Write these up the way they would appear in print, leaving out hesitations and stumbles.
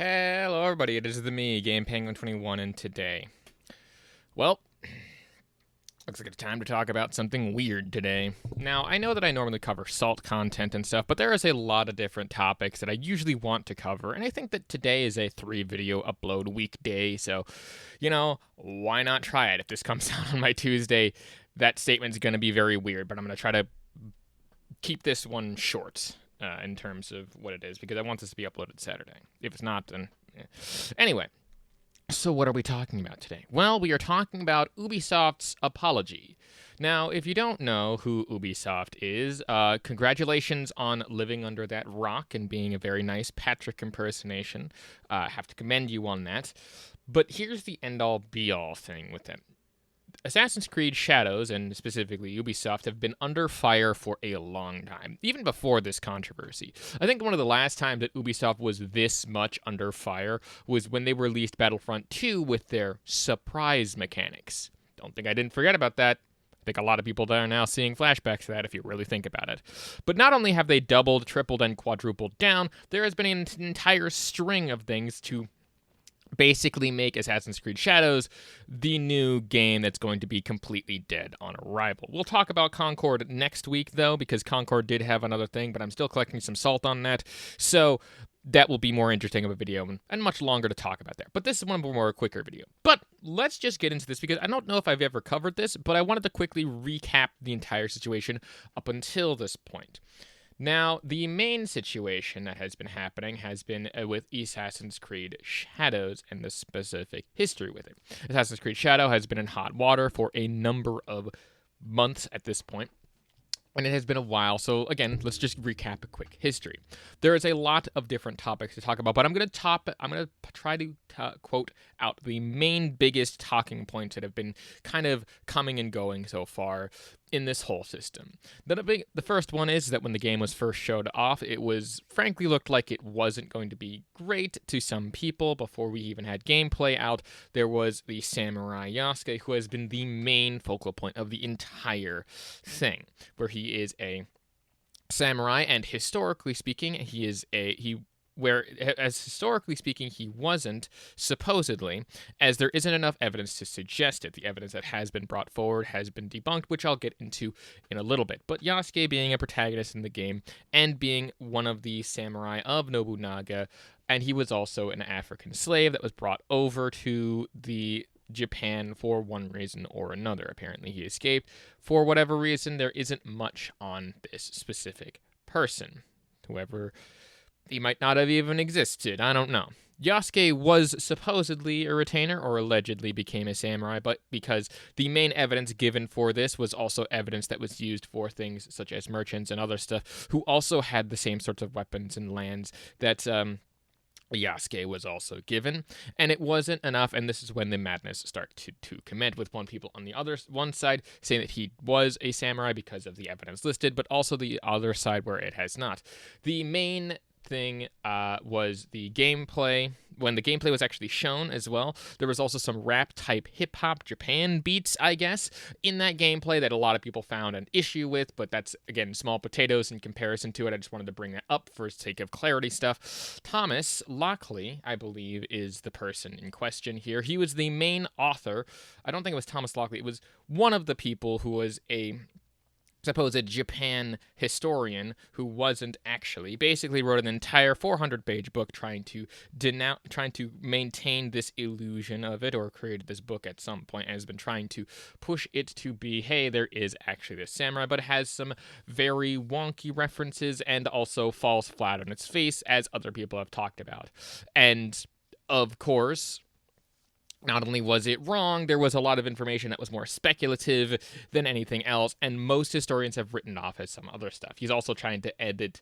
Hello everybody, it is me, Game Penguin 21, and today, well, looks like it's time to talk about something weird today. Now, I know that I normally cover salt content and stuff, but there is a lot of different topics that I usually want to cover, and I think that today is a 3-video upload weekday, so, why not try it? If this comes out on my Tuesday, that statement's going to be very weird, but I'm going to try to keep this one short. In terms of what it is, because I want this to be uploaded Saturday. If it's not, then Anyway, so what are we talking about today? Well, we are talking about Ubisoft's apology. Now, if you don't know who Ubisoft is, congratulations on living under that rock and being a very nice Patrick impersonation. I have to commend you on that. But here's the end-all, be-all thing with them. Assassin's Creed Shadows, and specifically Ubisoft, have been under fire for a long time, even before this controversy. I think one of the last times that Ubisoft was this much under fire was when they released Battlefront 2 with their surprise mechanics. Don't think I didn't forget about that. I think a lot of people are now seeing flashbacks to that if you really think about it. But not only have they doubled, tripled, and quadrupled down, there has been an entire string of things to basically make Assassin's Creed Shadows the new game that's going to be completely dead on arrival. We'll talk about Concord next week, though, because Concord did have another thing, but I'm still collecting some salt on that, so that will be more interesting of a video and much longer to talk about there. But this is one of a more quicker video. But let's just get into this, because I don't know if I've ever covered this, but I wanted to quickly recap the entire situation up until this point. Now, the main situation that has been happening has been with Assassin's Creed Shadows and the specific history with it. Assassin's Creed Shadow has been in hot water for a number of months at this point. And it has been a while, so again, let's just recap a quick history. There is a lot of different topics to talk about, but I'm going to try to quote out the main biggest talking points that have been kind of coming and going so far in this whole system. The first one is that when the game was first showed off, it was frankly looked like it wasn't going to be great to some people. Before we even had gameplay out, there was the samurai Yasuke, who has been the main focal point of the entire thing, where he is a samurai, and historically speaking, historically speaking, he wasn't, supposedly, as there isn't enough evidence to suggest it. The evidence that has been brought forward has been debunked, which I'll get into in a little bit. But Yasuke being a protagonist in the game and being one of the samurai of Nobunaga, and he was also an African slave that was brought over to the Japan for one reason or another. Apparently he escaped. For whatever reason, there isn't much on this specific person. Whoever... he might not have even existed. I don't know. Yasuke was supposedly a retainer, or allegedly became a samurai, but because the main evidence given for this was also evidence that was used for things such as merchants and other stuff, who also had the same sorts of weapons and lands that Yasuke was also given, and it wasn't enough, and this is when the madness started to commence, with people on the one side saying that he was a samurai because of the evidence listed, but also the other side where it has not. The main thing was the gameplay. When the gameplay was actually shown as well, there was also some rap-type hip-hop Japan beats, I guess, in that gameplay that a lot of people found an issue with, but that's, again, small potatoes in comparison to it. I just wanted to bring that up for sake of clarity stuff. Thomas Lockley, I believe, is the person in question here. He was the main author. I don't think it was Thomas Lockley. It was one of the people who was a supposed Japan historian who wasn't actually, basically wrote an entire 400-page book trying to maintain this illusion of it, or created this book at some point and has been trying to push it to be, hey, there is actually this samurai, but it has some very wonky references and also falls flat on its face, as other people have talked about. And, of course, not only was it wrong, there was a lot of information that was more speculative than anything else, and most historians have written off as some other stuff. He's also trying to edit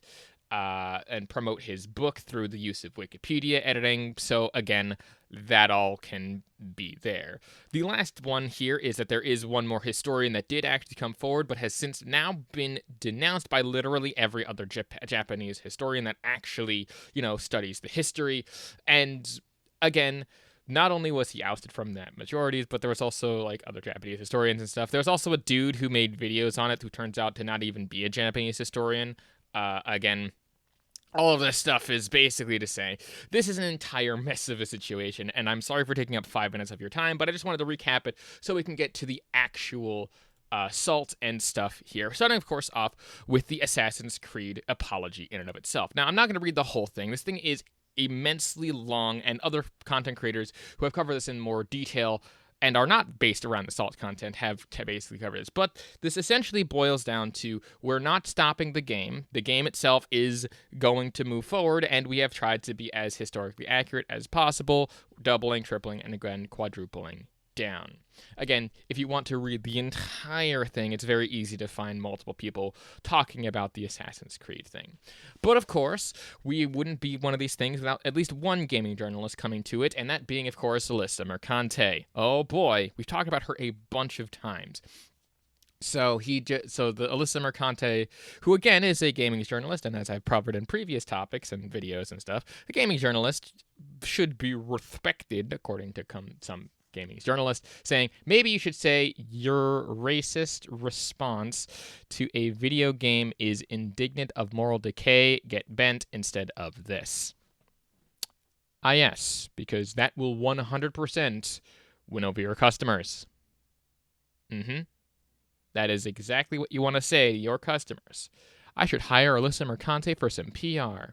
and promote his book through the use of Wikipedia editing, so again, that all can be there. The last one here is that there is one more historian that did actually come forward, but has since now been denounced by literally every other Japanese historian that actually, studies the history, and again, not only was he ousted from that majorities, but there was also, other Japanese historians and stuff. There's also a dude who made videos on it who turns out to not even be a Japanese historian. Again, All of this stuff is basically to say this is an entire mess of a situation, and I'm sorry for taking up 5 minutes of your time, but I just wanted to recap it so we can get to the actual salt and stuff here. Starting, of course, off with the Assassin's Creed apology in and of itself. Now, I'm not going to read the whole thing. This thing is immensely long, and other content creators who have covered this in more detail and are not based around the salt content have basically covered this. But this essentially boils down to we're not stopping the game. The game itself is going to move forward, and we have tried to be as historically accurate as possible, doubling, tripling, and again, quadrupling down. Again, if you want to read the entire thing, it's very easy to find multiple people talking about the Assassin's Creed thing. But of course, we wouldn't be one of these things without at least one gaming journalist coming to it, and that being, of course, Alyssa Mercante. Oh boy, we've talked about her a bunch of times. So the Alyssa Mercante, who again is a gaming journalist, and as I've covered in previous topics and videos and stuff, a gaming journalist should be respected according to some gaming journalist, saying maybe you should say your racist response to a video game is indignant of moral decay, get bent instead of this. Ah, yes, because that will 100% win over your customers. That is exactly what you want to say to your customers. I should hire Alyssa Mercante for some PR.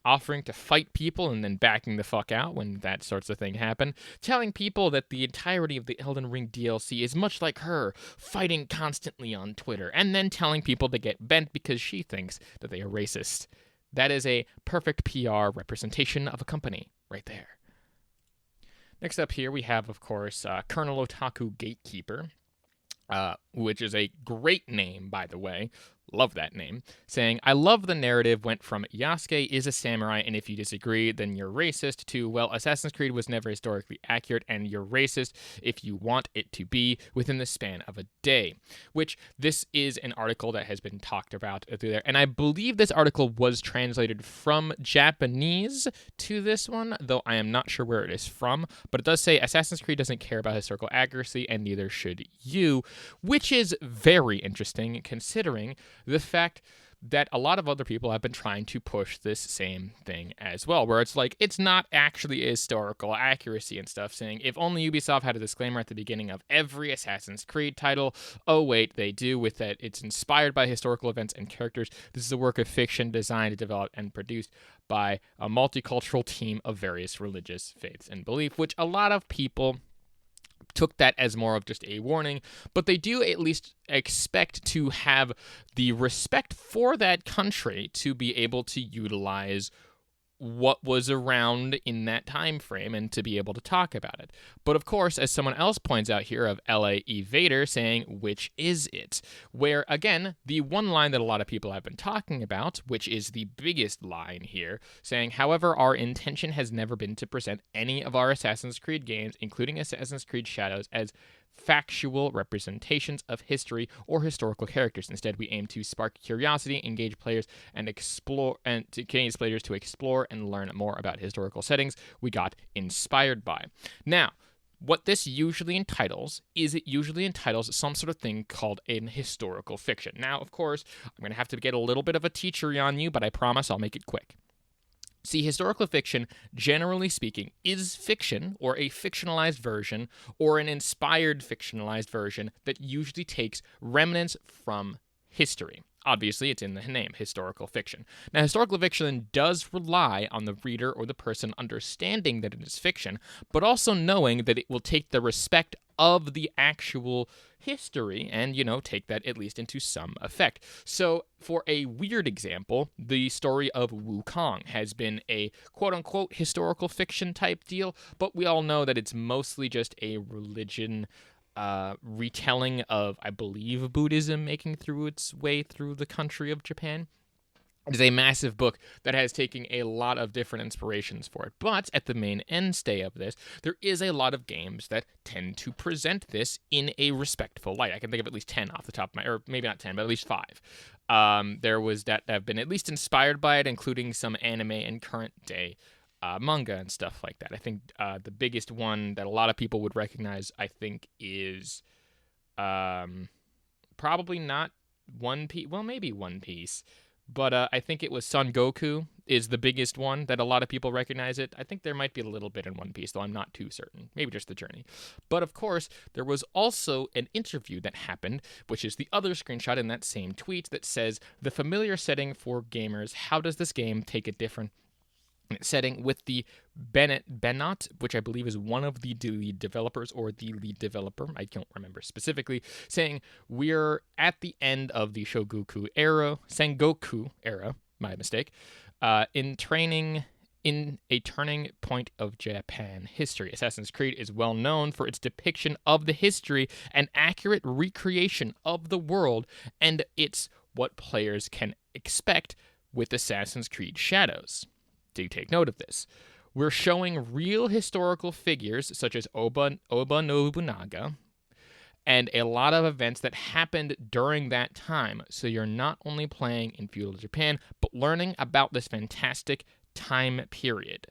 Offering to fight people and then backing the fuck out when that sorts of thing happen. Telling people that the entirety of the Elden Ring DLC is much like her, fighting constantly on Twitter, and then telling people to get bent because she thinks that they are racist. That is a perfect PR representation of a company right there. Next up here we have, of course, Colonel Otaku Gatekeeper, which is a great name, by the way. Love that name. Saying, I love the narrative went from Yasuke is a samurai, and if you disagree, then you're racist, to, well, Assassin's Creed was never historically accurate, and you're racist if you want it to be within the span of a day. Which, this is an article that has been talked about through there, and I believe this article was translated from Japanese to this one, though I am not sure where it is from, but it does say Assassin's Creed doesn't care about historical accuracy, and neither should you, which is very interesting, considering the fact that a lot of other people have been trying to push this same thing as well, where it's like, it's not actually historical accuracy and stuff, saying, if only Ubisoft had a disclaimer at the beginning of every Assassin's Creed title. Oh wait, they do, with that it's inspired by historical events and characters. This is a work of fiction designed, developed, and produced by a multicultural team of various religious faiths and belief, which a lot of people took that as more of just a warning, but they do at least expect to have the respect for that country to be able to utilize what was around in that time frame and to be able to talk about it. But of course, as someone else points out here of LA Evader saying, which is it? Where, again, the one line that a lot of people have been talking about, which is the biggest line here, saying, however, our intention has never been to present any of our Assassin's Creed games, including Assassin's Creed Shadows, as factual representations of history or historical characters. Instead, we aim to spark curiosity, engage players, and explore, and to engage players to explore and learn more about historical settings we got inspired by. Now, what this usually entitles is it usually entitles some sort of thing called an historical fiction. Now, of course, I'm going to have to get a little bit of a teacher on you, but I promise I'll make it quick. See, historical fiction, generally speaking, is fiction, or a fictionalized version, or an inspired fictionalized version that usually takes remnants from history. Obviously, it's in the name, historical fiction. Now, historical fiction does rely on the reader or the person understanding that it is fiction, but also knowing that it will take the respect of the actual history and, take that at least into some effect. So, for a weird example, the story of Wukong has been a quote-unquote historical fiction type deal, but we all know that it's mostly just a religion retelling of, I believe, Buddhism making through its way through the country of Japan. It is a massive book that has taken a lot of different inspirations for it. But at the main end stay of this, there is a lot of games that tend to present this in a respectful light. I can think of at least 10 off the top of my, or maybe not 10, but at least 5. There was that have been at least inspired by it, including some anime and current day manga and stuff like that. I think the biggest one that a lot of people would recognize, I think, is probably not One Piece. Well, maybe One Piece. but I think it was Son Goku is the biggest one that a lot of people recognize it. I think there might be a little bit in One Piece, though I'm not too certain. Maybe just the journey. But of course, there was also an interview that happened, which is the other screenshot in that same tweet that says, the familiar setting for gamers, how does this game take a different setting with the Bennett, which I believe is one of the lead developers or the lead developer, I don't remember specifically, saying we're at the end of the Sengoku era, my mistake, in a turning point of Japan history. Assassin's Creed is well known for its depiction of the history and accurate recreation of the world, and it's what players can expect with Assassin's Creed Shadows. Do take note of this. We're showing real historical figures such as Oba Nobunaga and a lot of events that happened during that time. So you're not only playing in feudal Japan, but learning about this fantastic time period.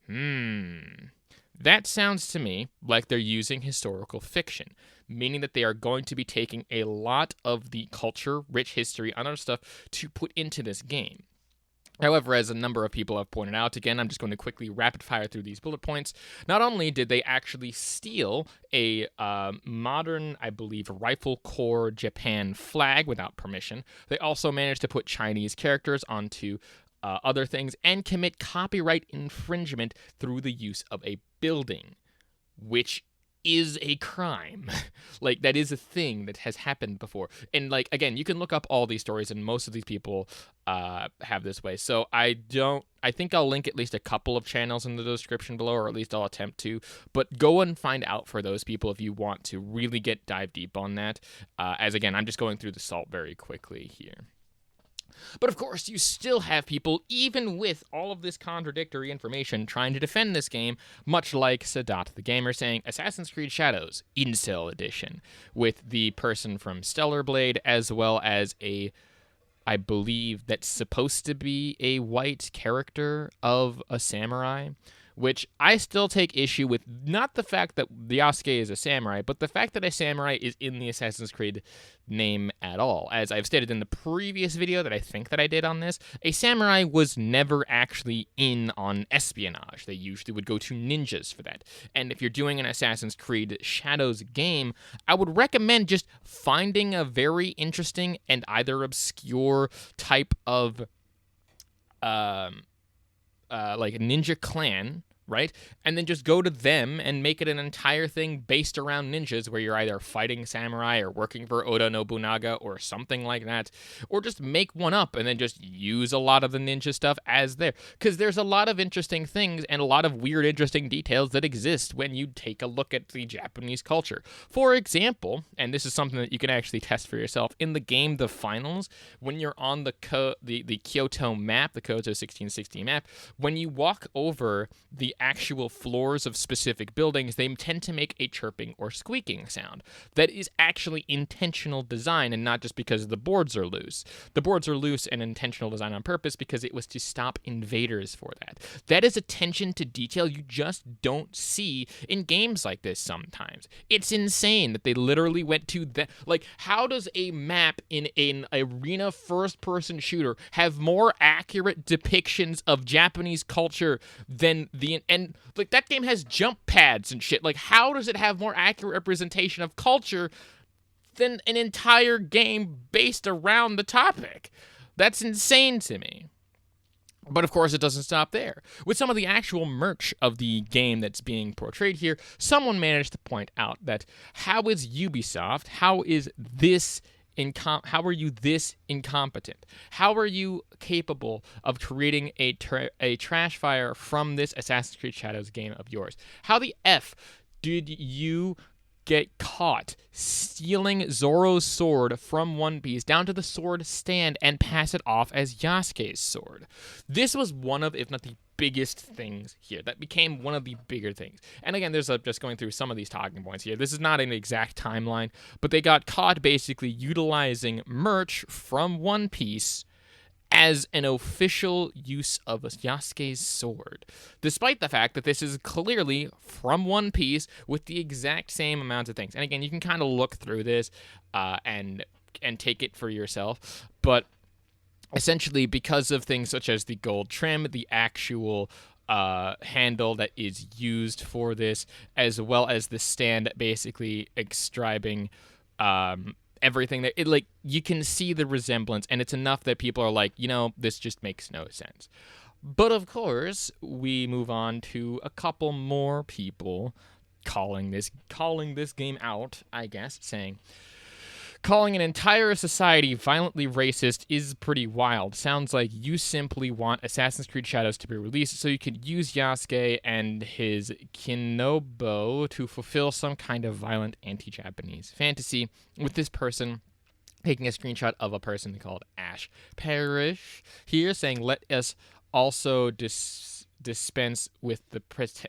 That sounds to me like they're using historical fiction, meaning that they are going to be taking a lot of the culture, rich history, and other stuff to put into this game. However, as a number of people have pointed out, again, I'm just going to quickly rapid fire through these bullet points. Not only did they actually steal a modern, I believe, rifle corps Japan flag without permission, they also managed to put Chinese characters onto other things and commit copyright infringement through the use of a building, which is a crime. Like, that is a thing that has happened before. And, like, again, you can look up all these stories, and most of these people have this way. So I think I'll link at least a couple of channels in the description below, or at least I'll attempt to. But go and find out for those people if you want to really dive deep on that. As, again, I'm just going through the salt very quickly here. But of course, you still have people, even with all of this contradictory information, trying to defend this game, much like Sadat the Gamer saying Assassin's Creed Shadows, Incel Edition, with the person from Stellar Blade, as well as I believe that's supposed to be a white character of a samurai, which I still take issue with, not the fact that Yasuke is a samurai, but the fact that a samurai is in the Assassin's Creed name at all. As I've stated in the previous video that I think that I did on this, a samurai was never actually in on espionage. They usually would go to ninjas for that. And if you're doing an Assassin's Creed Shadows game, I would recommend just finding a very interesting and either obscure type of like a ninja clan, right? And then just go to them and make it an entire thing based around ninjas where you're either fighting samurai or working for Oda Nobunaga or something like that. Or just make one up and then just use a lot of the ninja stuff as there. Because there's a lot of interesting things and a lot of weird, interesting details that exist when you take a look at the Japanese culture. For example, and this is something that you can actually test for yourself, in the game The Finals, when you're on the Kyoto map, the Kyoto 1660 map, when you walk over the actual floors of specific buildings, they tend to make a chirping or squeaking sound. That is actually intentional design and not just because the boards are loose. The boards are loose and intentional design on purpose because it was to stop invaders for that. That is attention to detail you just don't see in games like this sometimes. It's insane that they literally went to that. Like, how does a map in an arena first-person shooter have more accurate depictions of Japanese culture than and like that game has jump pads and shit. Like, how does it have more accurate representation of culture than an entire game based around the topic? That's insane to me. But of course, it doesn't stop there. With some of the actual merch of the game that's being portrayed here, someone managed to point out that how is Ubisoft, how are you this incompetent? How are you capable of creating a trash fire from this Assassin's Creed Shadows game of yours? How the F did you get caught stealing Zoro's sword from One Piece down to the sword stand and pass it off as Yasuke's sword? This was one of, if not the biggest things here. That became one of the bigger things. And again, there's just going through some of these talking points here. This is not an exact timeline, but they got caught basically utilizing merch from One Piece as an official use of Yasuke's sword, despite the fact that this is clearly from One Piece with the exact same amounts of things. And again, you can kind of look through this and take it for yourself, but essentially because of things such as the gold trim, the actual handle that is used for this, as well as the stand basically describing everything that it, like, you can see the resemblance, and it's enough that people are like, this just makes no sense. But of course, we move on to a couple more people calling this game out, I guess, saying calling an entire society violently racist is pretty wild. Sounds like you simply want Assassin's Creed Shadows to be released so you could use Yasuke and his Kinobo to fulfill some kind of violent anti-Japanese fantasy, with this person taking a screenshot of a person called Ash Parrish here saying, let us also dispense with the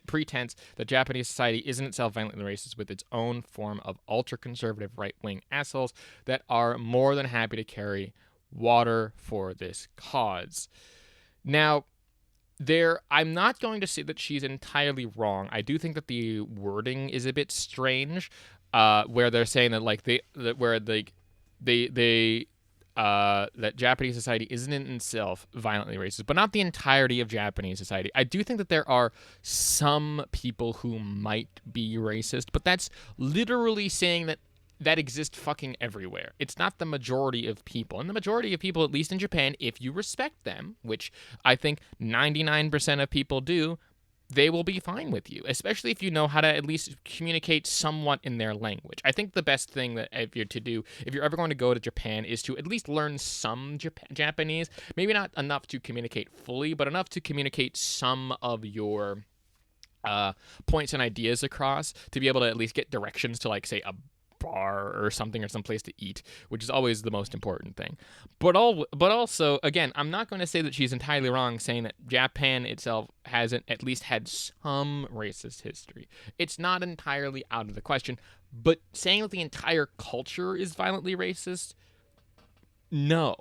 pretense that Japanese society isn't itself violently racist with its own form of ultra-conservative right-wing assholes that are more than happy to carry water for this cause. Now, I'm not going to say that she's entirely wrong. I do think that the wording is a bit strange, where they're saying that that Japanese society isn't in itself violently racist, but not the entirety of Japanese society. I do think that there are some people who might be racist, but that's literally saying that exists fucking everywhere. It's not the majority of people. And the majority of people, at least in Japan, if you respect them, which I think 99% of people do, they will be fine with you, especially if you know how to at least communicate somewhat in their language. I think the best thing that if you're ever going to go to Japan, is to at least learn some Japanese. Maybe not enough to communicate fully, but enough to communicate some of your points and ideas across, to be able to at least get directions to, like, say, a bar or something, or some place to eat, which is always the most important thing. But also, again, I'm not going to say that she's entirely wrong saying that Japan itself hasn't at least had some racist history. It's not entirely out of the question, but saying that the entire culture is violently racist, no.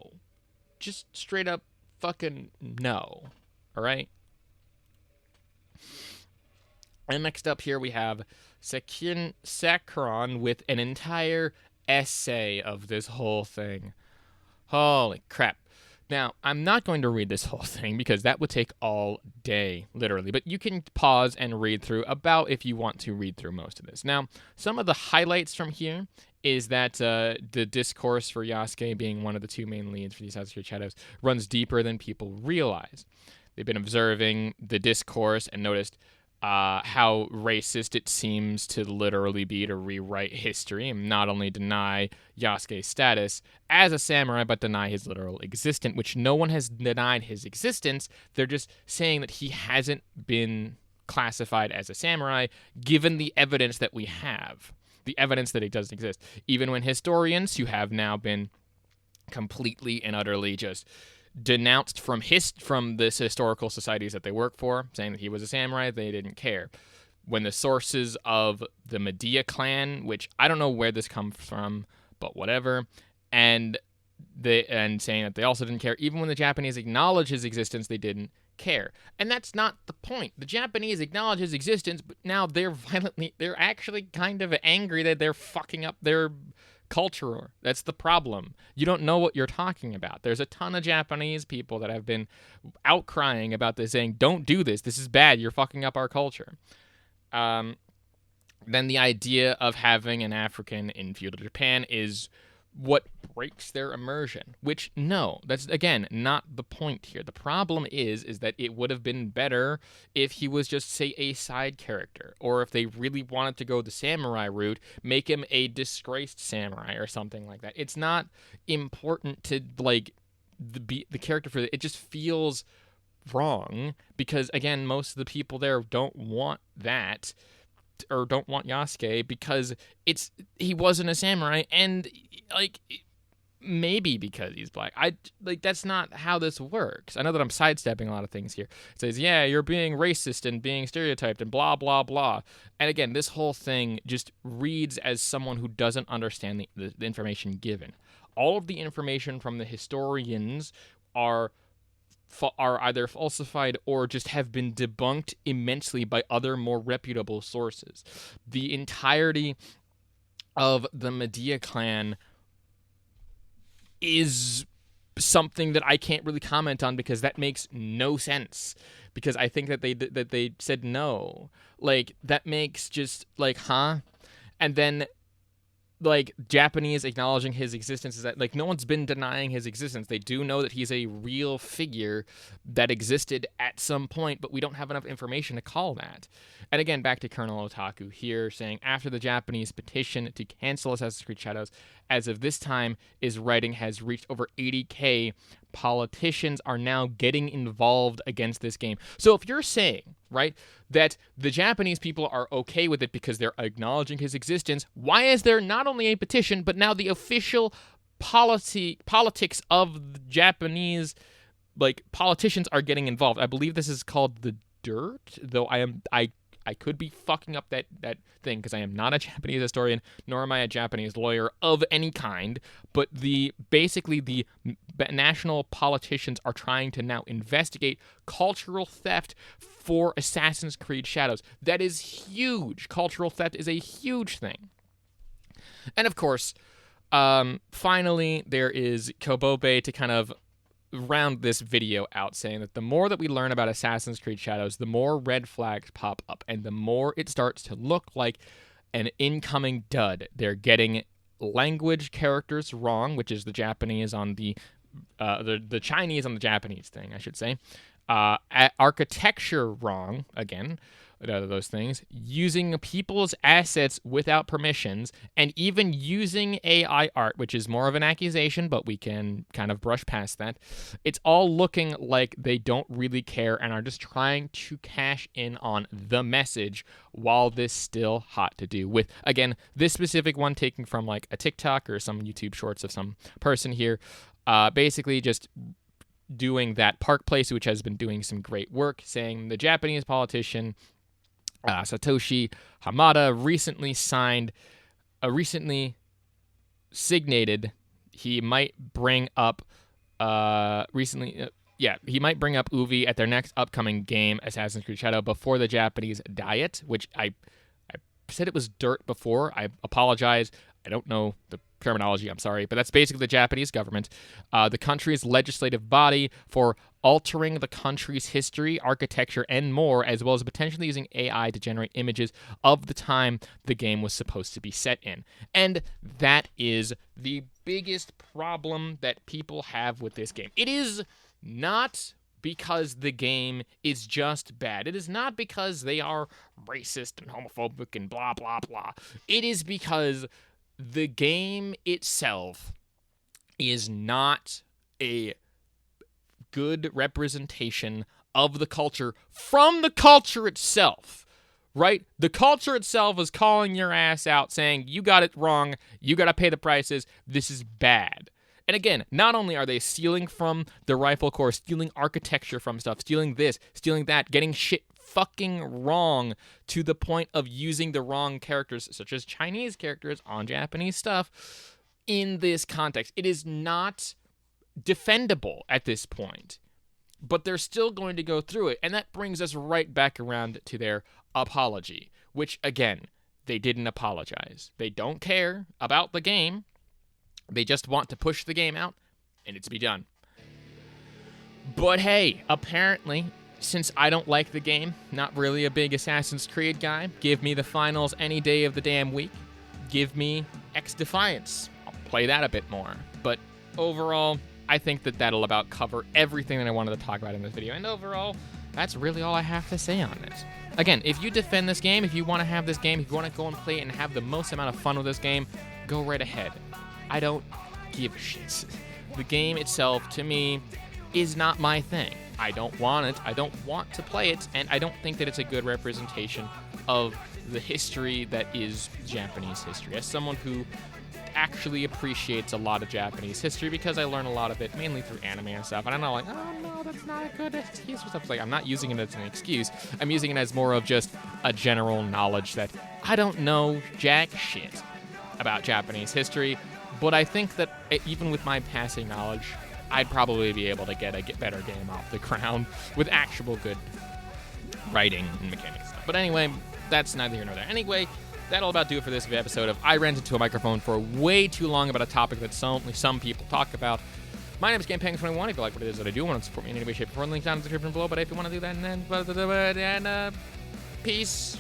Just straight up fucking no. All right? And next up here we have Sakron with an entire essay of this whole thing. Holy crap. Now, I'm not going to read this whole thing because that would take all day, literally. But you can pause and read through about if you want to read through most of this. Now, some of the highlights from here is that the discourse for Yasuke being one of the two main leads for the Assassin's Creed Shadows runs deeper than people realize. They've been observing the discourse and noticed how racist it seems to literally be to rewrite history and not only deny Yasuke's status as a samurai, but deny his literal existence, which no one has denied his existence. They're just saying that he hasn't been classified as a samurai, given the evidence that we have, the evidence that it doesn't exist. Even when historians who have now been completely and utterly just denounced from this historical societies that they work for, saying that he was a samurai, they didn't care. When the sources of the Medea clan, which I don't know where this comes from, but whatever, and saying that they also didn't care, even when the Japanese acknowledged his existence, they didn't care. And that's not the point. The Japanese acknowledge his existence, but now they're actually kind of angry that they're fucking up their culture. That's the problem. You don't know what you're talking about. There's a ton of Japanese people that have been outcrying about this, saying, don't do this. This is bad. You're fucking up our culture. Then the idea of having an African in feudal Japan is what breaks their immersion, which, no, that's, again, not the point here. The problem is that it would have been better if he was just, say, a side character, or if they really wanted to go the samurai route, make him a disgraced samurai or something like that. It's not important to, like, the character for it. It just feels wrong because, again, most of the people there don't want that, or don't want Yasuke, because he wasn't a samurai, and, like, maybe because he's black. That's not how this works. I know that I'm sidestepping a lot of things here. It says, yeah, you're being racist and being stereotyped and blah, blah, blah. And again, this whole thing just reads as someone who doesn't understand the information given. All of the information from the historians are either falsified or just have been debunked immensely by other more reputable sources. The entirety of the Medea clan is something that I can't really comment on because that makes no sense. Because I think that they said no. Like, that makes just, like, huh? And then, like, Japanese acknowledging his existence is that, like, no one's been denying his existence. They do know that he's a real figure that existed at some point, but we don't have enough information to call that. And again, back to Colonel Otaku here, saying, after the Japanese petition to cancel Assassin's Creed Shadows, as of this time, is writing has reached over 80K. Politicians are now getting involved against this game. So if you're saying, right, that the Japanese people are okay with it because they're acknowledging his existence, why is there not only a petition, but now the official politics of the Japanese, like, politicians are getting involved? I believe this is called the Dirt, though I could be fucking up that thing because I am not a Japanese historian, nor am I a Japanese lawyer of any kind. But basically the national politicians are trying to now investigate cultural theft for Assassin's Creed Shadows. That is huge. Cultural theft is a huge thing. And of course, finally, there is Kobobe to kind of round this video out, saying that the more that we learn about Assassin's Creed Shadows, the more red flags pop up, and the more it starts to look like an incoming dud. They're getting language characters wrong, which is the Japanese on the Chinese on the Japanese thing, I should say. Architecture wrong, again, those things, using people's assets without permissions, and even using AI art, which is more of an accusation, but we can kind of brush past that. It's all looking like they don't really care and are just trying to cash in on the message while this still hot to do with. Again, this specific one taken from like a TikTok or some YouTube shorts of some person here, basically just doing that Park Place, which has been doing some great work, saying the Japanese politician Satoshi Hamada recently signated. He might bring up he might bring up Uvi at their next upcoming game, Assassin's Creed Shadow, before the Japanese diet, which I said it was dirt before. I apologize. I don't know the terminology, I'm sorry, but that's basically the Japanese government, the country's legislative body, for altering the country's history, architecture, and more, as well as potentially using AI to generate images of the time the game was supposed to be set in. And that is the biggest problem that people have with this game. It is not because the game is just bad. It is not because they are racist and homophobic and blah, blah, blah. It is because the game itself is not a good representation of the culture from the culture itself, right? The culture itself is calling your ass out, saying, you got it wrong, you got to pay the prices, this is bad. And again, not only are they stealing from the Rifle Corps, stealing architecture from stuff, stealing this, stealing that, getting shit fucking wrong to the point of using the wrong characters, such as Chinese characters, on Japanese stuff in this context. It is not defendable at this point, but they're still going to go through it. And that brings us right back around to their apology, which, again, they didn't apologize. They don't care about the game. They just want to push the game out and it to be done. But hey, apparently, since I don't like the game, not really a big Assassin's Creed guy, give me the finals any day of the damn week. Give me X Defiance. I'll play that a bit more. But overall, I think that that'll about cover everything that I wanted to talk about in this video. And overall, that's really all I have to say on this. Again, if you defend this game, if you want to have this game, if you want to go and play it and have the most amount of fun with this game, go right ahead. I don't give a shit. The game itself, to me, is not my thing. I don't want it. I don't want to play it. And I don't think that it's a good representation of the history that is Japanese history. As someone who actually appreciates a lot of Japanese history, because I learn a lot of it mainly through anime and stuff, and I'm not like, oh no, that's not a good excuse for stuff. Like, I'm not using it as an excuse. I'm using it as more of just a general knowledge that I don't know jack shit about Japanese history, but I think that even with my passing knowledge, I'd probably be able to get a better game off the ground with actual good writing and mechanics stuff. But anyway, that's neither here nor there. Anyway, that'll about do it for this episode of I Ran Into a Microphone for way too long about a topic that only some people talk about. My name is GamePeng21. If you like what it is that I do, want to support me in any way, shape, or form, links down in the description below. But if you want to do that, and then peace.